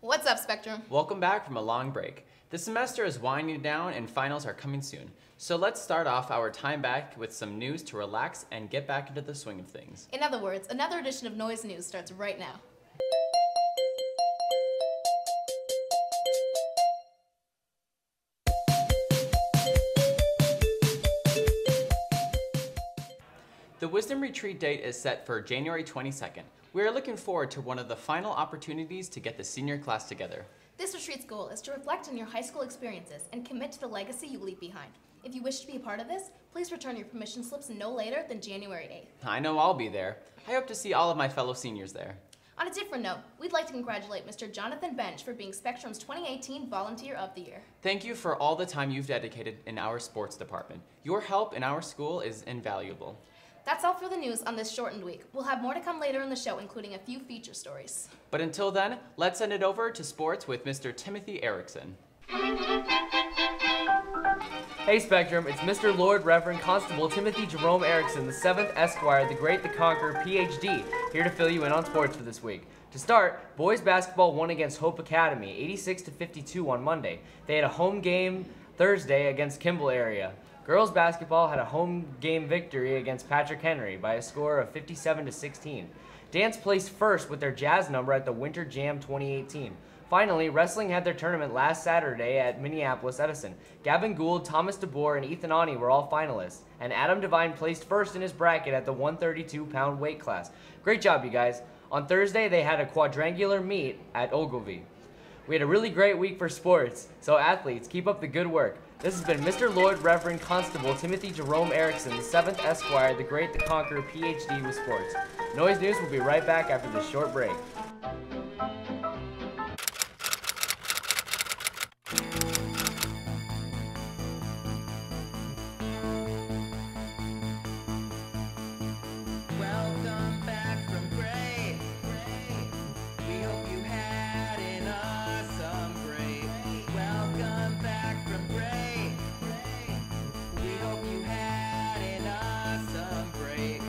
What's up, Spectrum? Welcome back from a long break. The semester is winding down and finals are coming soon. So let's start off our time back with some news to relax and get back into the swing of things. In other words, another edition of Noise News starts right now. The Wisdom Retreat date is set for January 22nd. We are looking forward to one of the final opportunities to get the senior class together. This retreat's goal is to reflect on your high school experiences and commit to the legacy you leave behind. If you wish to be a part of this, please return your permission slips no later than January 8th. I know I'll be there. I hope to see all of my fellow seniors there. On a different note, we'd like to congratulate Mr. Jonathan Bench for being Spectrum's 2018 Volunteer of the Year. Thank you for all the time you've dedicated in our sports department. Your help in our school is invaluable. That's all for the news on this shortened week. We'll have more to come later in the show, including a few feature stories. But until then, let's send it over to sports with Mr. Timothy Erickson. Hey Spectrum, it's Mr. Lord Reverend Constable Timothy Jerome Erickson, the 7th Esquire, the Great the Conqueror, PhD, here to fill you in on sports for this week. To start, boys basketball won against Hope Academy, 86-52 on Monday. They had a home game Thursday against Kimball area. Girls basketball had a home game victory against Patrick Henry by a score of 57-16. Dance placed first with their jazz number at the Winter Jam 2018. Finally, wrestling had their tournament last Saturday at Minneapolis Edison. Gavin Gould, Thomas DeBoer, and Ethan Ani were all finalists, and Adam Devine placed first in his bracket at the 132-pound weight class. Great job, you guys. On Thursday, they had a quadrangular meet at Ogilvie. We had a really great week for sports, so athletes, keep up the good work. This has been Mr. Lord Reverend Constable Timothy Jerome Erickson, the 7th Esquire, the Great the Conqueror, PhD with sports. Noise News will be right back after this short break. Welcome back from break. We hope you had an awesome break. Welcome back from break. We hope you had an awesome break.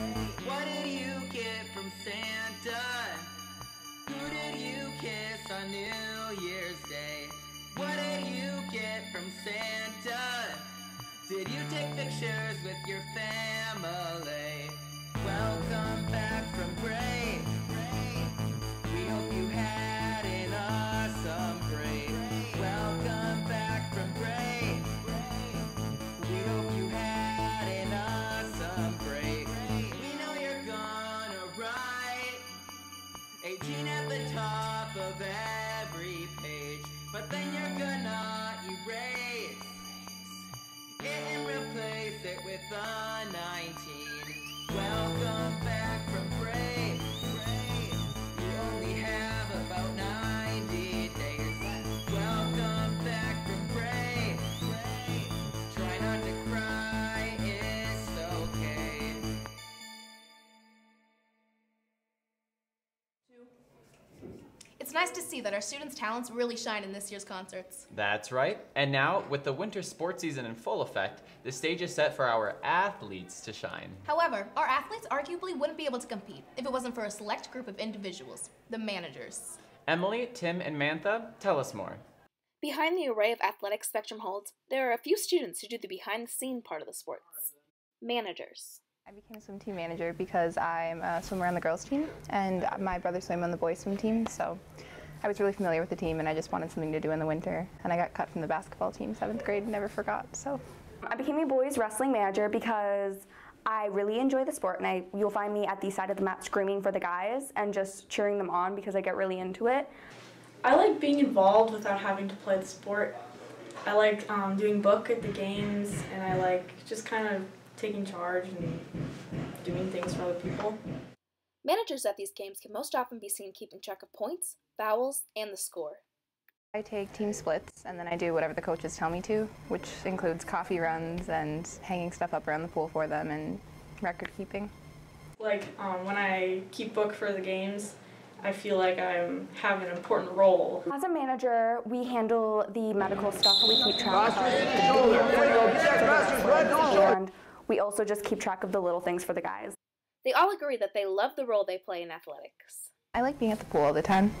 What did you get from Santa? Who did you kiss on New Year's Day? What did you get from Santa? Did you take pictures with your family? Welcome back from break. We hope you had an awesome break. Welcome back from break. We hope you had an awesome break. We know you're gonna write 18 at the top of every page, but then you're gonna erase it and replace it with a 19. Welcome back from break. You only have about 90 days. Welcome back from break. Try not to cry, it's okay. It's nice to see that our students' talents really shine in this year's concerts. That's right. And now, with the winter sports season in full effect, the stage is set for our athletes to shine. However, our athletes arguably wouldn't be able to compete if it wasn't for a select group of individuals, the managers. Emily, Tim, and Mantha, tell us more. Behind the array of athletics Spectrum holds, there are a few students who do the behind-the-scene part of the sports. Managers. I became a swim team manager because I'm a swimmer on the girls team and my brother swam on the boys swim team, so I was really familiar with the team and I just wanted something to do in the winter, and I got cut from the basketball team 7th grade and never forgot. So I became a boys wrestling manager because I really enjoy the sport, and you'll find me at the side of the mat screaming for the guys and just cheering them on because I get really into it. I like being involved without having to play the sport. I like doing book at the games, and I like just kind of taking charge and doing things for other people. Managers at these games can most often be seen keeping track of points, fouls, and the score. I take team splits and then I do whatever the coaches tell me to, which includes coffee runs and hanging stuff up around the pool for them and record keeping. Like when I keep book for the games, I feel like I have an important role. As a manager, we handle the medical stuff, we keep track of and we also just keep track of the little things for the guys. They all agree that they love the role they play in athletics. I like being at the pool all the time.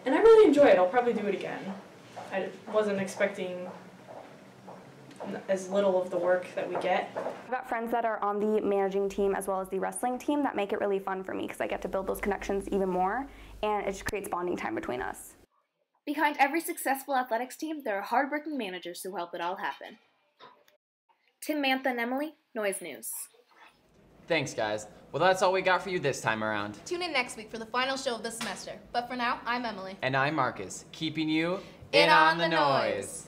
And I really enjoy it. I'll probably do it again. I wasn't expecting as little of the work that we get. I've got friends that are on the managing team as well as the wrestling team that make it really fun for me because I get to build those connections even more, and it just creates bonding time between us. Behind every successful athletics team, there are hardworking managers who help it all happen. Tim, Mantha, and Emily, Noise News. Thanks, guys. Well, that's all we got for you this time around. Tune in next week for the final show of the semester. But for now, I'm Emily. And I'm Marcus, keeping you In on the noise.